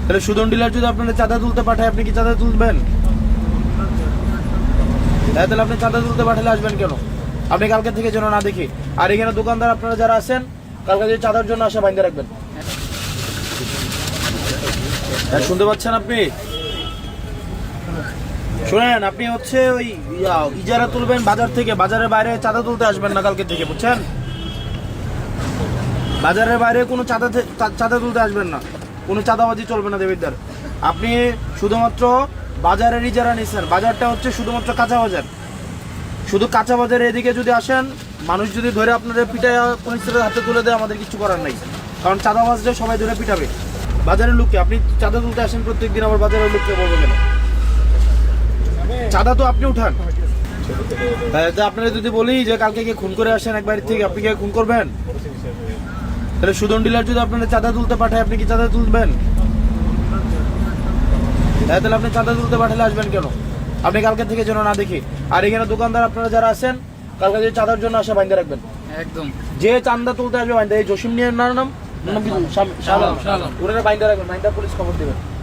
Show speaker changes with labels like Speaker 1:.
Speaker 1: তাহলে সুদন ডিলার যদি আপনারা চাঁদা তুলতে পাঠায়, আপনি কি চাঁদা তুলবেন? তাহলে আপনি চাঁদা তুলতে পাঠালে আসবেন কেন? আপনি কালকে থেকে যেন না দেখি। আর এখানে দোকানদার আপনারা যারা আছেন, কালকে যদি চাঁদার জন্য আসা বাইন্ধে রাখবেন। শুনতে পাচ্ছেন আপনি? শুনেন, আপনি হচ্ছে ওই ইজারা তুলবেন বাজার থেকে, বাজারের বাইরে চাঁদা তুলতে আসবেন না কালকে থেকে, বুঝছেন? বাজারের বাইরে কোনো চাঁদা তুলতে আসবেন না, কোনো চাঁদাবাজি চলবে না দেবিদ্দার। আপনি শুধুমাত্র বাজারের ইজারা নিচ্ছেন, বাজারটা হচ্ছে শুধুমাত্র কাঁচা বাজার। শুধু কাঁচা বাজারে এদিকে যদি আসেন, মানুষ যদি ধরে আপনাদের পিঠায় পুলিশের হাতে তুলে দেয়, আমাদের কিছু করার নাই, কারণ চাঁদাবাজরা সবাই ধরে পিঠাবে। বাজারের লোককে আপনি চাঁদা তুলতে আসেন প্রত্যেকদিন, আবার বাজারের লোককে বলবেন কেন? চাঁদা তো আপনি উঠান। আপনারা যদি বলি যে কালকে কে খুন করে আসেন এক বাড়ির থেকে, আপনি কে খুন করবেন? তাহলে সুদন ডিলার যদি আপনারা চাঁদা তুলতে পাঠায়, আপনি কি চাঁদা তুলবেন? তাহলে আপনি চাঁদা তুলতে পাঠালে আসবেন কেন? আপনি কালকে থেকে যেন না দেখি। আর এখানে দোকানদার আপনারা যারা আছেন, কালকে যদি চাঁদার জন্য আসা বাইন্ধে রাখবেন।
Speaker 2: একদম
Speaker 1: যে চাঁদা তুলতে আসবে বাইন্ধে, এই জসিম নিয়ে নাম কি? শালম। ওনারা বাইন্ধে রাখবেন, বাইন্ধে পুলিশ খবর দেবেন।